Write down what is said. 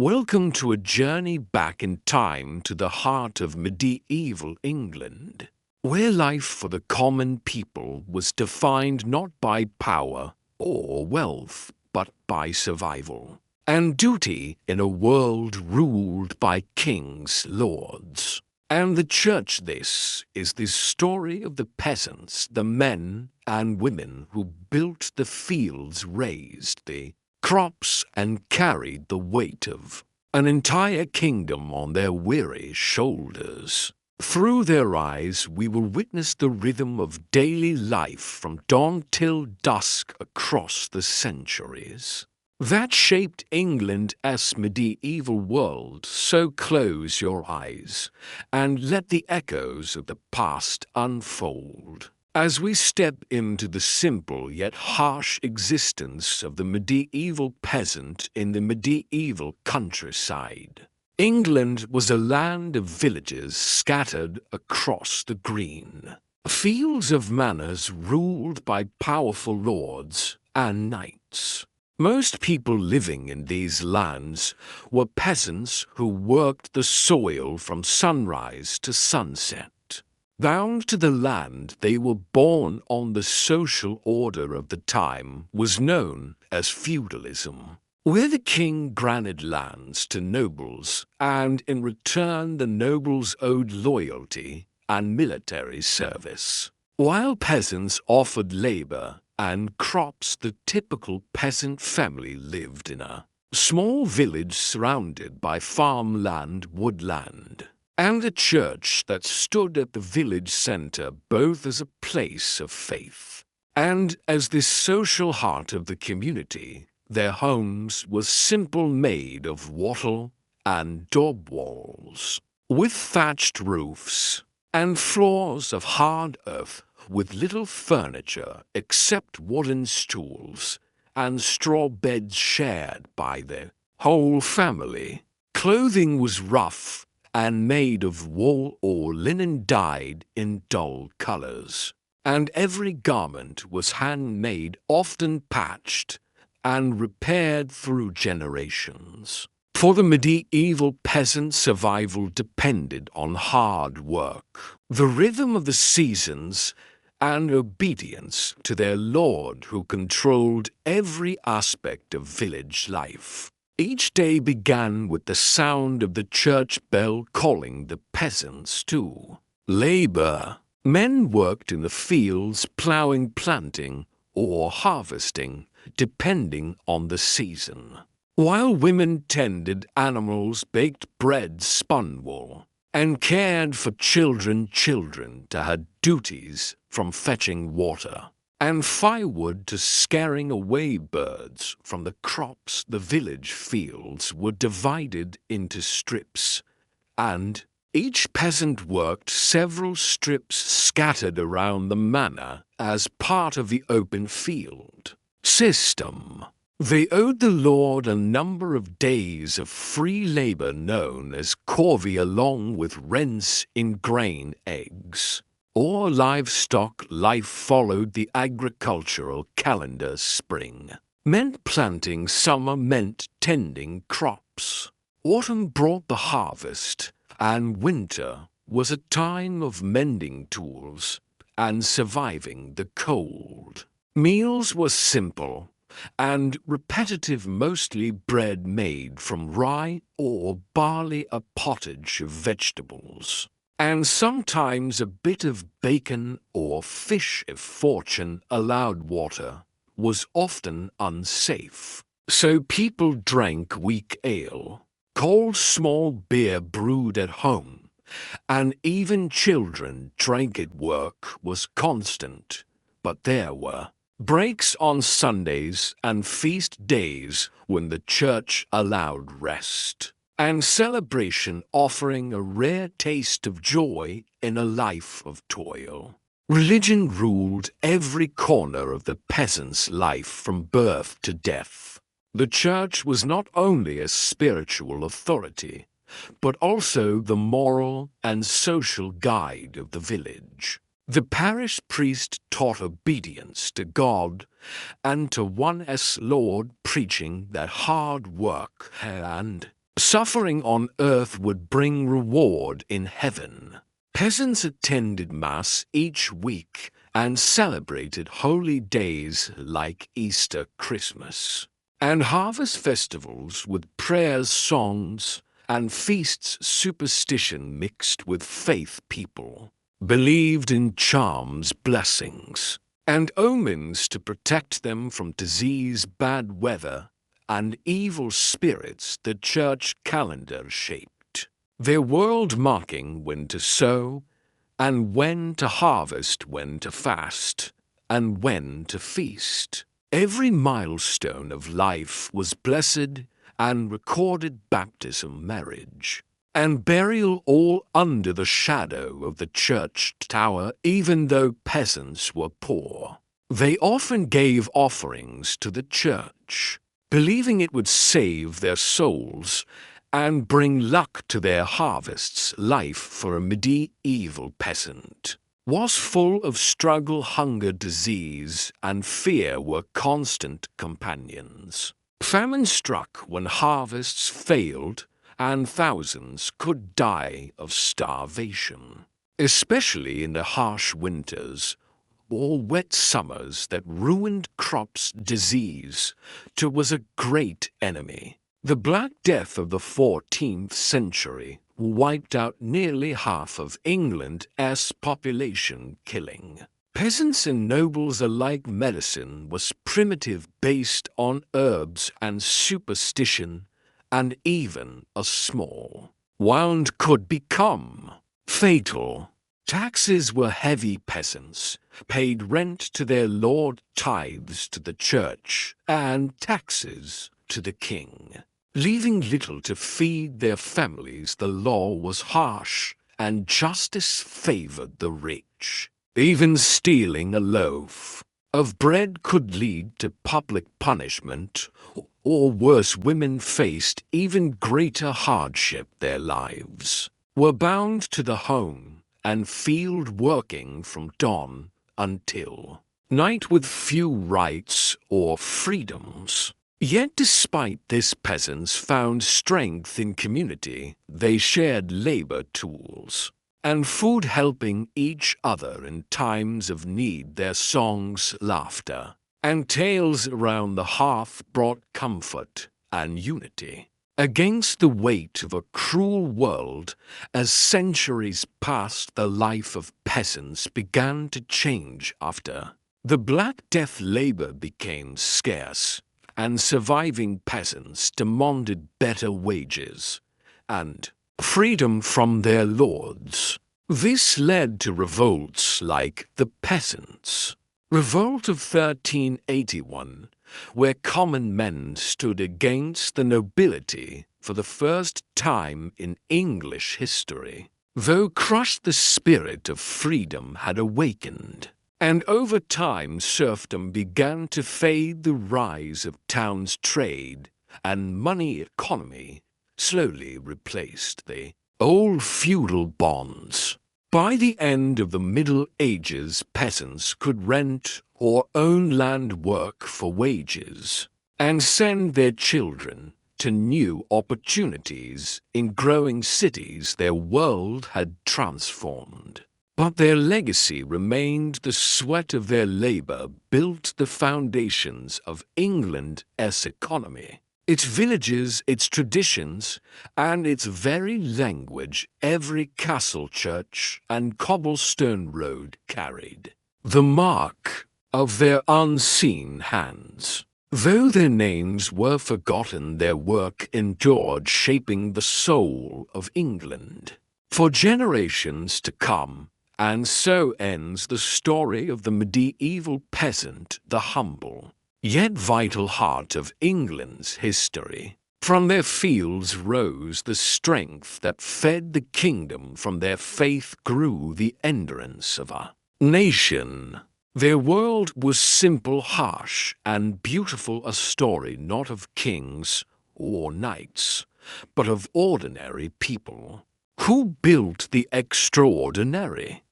Welcome to a journey back in time to the heart of medieval England, where life for the common people was defined not by power or wealth, but by survival and duty in a world ruled by kings, lords. And the church, this is the story of the peasants, the men and women who built the fields, raised the crops, and carried the weight of an entire kingdom on their weary shoulders. Through their eyes, we will witness the rhythm of daily life from dawn till dusk across the centuries that shaped England as medieval world. So close your eyes and let the echoes of the past unfold as we step into the simple yet harsh existence of the medieval peasant in the medieval countryside. England was a land of villages scattered across the green, fields of manors ruled by powerful lords and knights. Most people living in these lands were peasants who worked the soil from sunrise to sunset. Bound to the land they were born on, the social order of the time was known as feudalism, where the king granted lands to nobles, and in return the nobles owed loyalty and military service, while peasants offered labor and crops. The typical peasant family lived in a small village surrounded by farmland, woodland, and a church that stood at the village center, both as a place of faith and as the social heart of the community. Their homes were simple, made of wattle and daub walls, with thatched roofs and floors of hard earth, with little furniture except wooden stools and straw beds shared by the whole family. Clothing was rough and made of wool or linen dyed in dull colors, and every garment was handmade, often patched and repaired through generations. For the medieval peasant, survival depended on hard work, the rhythm of the seasons, and obedience to their lord who controlled every aspect of village life. Each day began with the sound of the church bell calling the peasants to labor. Men worked in the fields, plowing, planting, or harvesting, depending on the season, while women tended animals, baked bread, spun wool, and cared for children to had duties from fetching water and firewood to scaring away birds from the crops. The village fields were divided into strips, and each peasant worked several strips scattered around the manor as part of the open field system. They owed the lord a number of days of free labor known as corvée, along with rents in grain, eggs, or livestock. Life followed the agricultural calendar. Spring meant planting, summer meant tending crops, autumn brought the harvest, and winter was a time of mending tools and surviving the cold. Meals were simple and repetitive, mostly bread made from rye or barley, a pottage of vegetables, and sometimes a bit of bacon or fish if fortune allowed. Water was often unsafe, so people drank weak ale, cold small beer brewed at home, and even children drank it. Work was constant, but there were breaks on Sundays and feast days when the church allowed rest and celebration, offering a rare taste of joy in a life of toil. Religion ruled every corner of the peasant's life from birth to death. The church was not only a spiritual authority, but also the moral and social guide of the village. The parish priest taught obedience to God and to one as Lord, preaching that hard work and suffering on earth would bring reward in heaven. Peasants attended Mass each week and celebrated holy days like Easter, Christmas, and harvest festivals with prayers, songs, and feasts. Superstition mixed with faith. People believed in charms, blessings, and omens to protect them from disease, bad weather, and evil spirits. The church calendar shaped their world, marking when to sow and when to harvest, when to fast and when to feast. Every milestone of life was blessed and recorded: baptism, marriage, and burial, all under the shadow of the church tower. Even though peasants were poor, they often gave offerings to the church, believing it would save their souls and bring luck to their harvests. Life for a medieval peasant was full of struggle. Hunger, disease, and fear were constant companions. Famine struck when harvests failed, and thousands could die of starvation, especially in the harsh winters or wet summers that ruined crops. Disease, too, was a great enemy. The Black Death of the 14th century wiped out nearly half of England's population, killing peasants and nobles alike. Medicine was primitive, based on herbs and superstition, and even a small wound could become fatal. Taxes were heavy. Peasants paid rent to their lord, tithes to the church, and taxes to the king, leaving little to feed their families. The law was harsh, and justice favored the rich. Even stealing a loaf of bread could lead to public punishment, or worse, women faced even greater hardship. Their lives were bound to the home and field, working from dawn until night with few rights or freedoms. Yet despite this, peasants found strength in community. They shared labor, tools, and food, helping each other in times of need. Their songs, laughter, and tales around the hearth brought comfort and unity against the weight of a cruel world. As centuries passed, the life of peasants began to change. After the Black Death, labor became scarce, and surviving peasants demanded better wages and freedom from their lords. This led to revolts like the Peasants' Revolt of 1381, where common men stood against the nobility for the first time in English history. Though crushed, the spirit of freedom had awakened, and over time serfdom began to fade. The rise of towns, trade, and money economy slowly replaced the old feudal bonds. By the end of the Middle Ages, peasants could rent or own land, work for wages, and send their children to new opportunities in growing cities. Their world had transformed, but their legacy remained. The sweat of their labor built the foundations of England's economy, its villages, its traditions, and its very language. Every castle, church, and cobblestone road carried the mark of their unseen hands. Though their names were forgotten, their work endured, shaping the soul of England for generations to come. And so ends the story of the medieval peasant, the humble yet vital heart of England's history. From their fields rose the strength that fed the kingdom. From their faith grew the endurance of a nation. Their world was simple, harsh, and beautiful, a story not of kings or knights, but of ordinary people who built the extraordinary.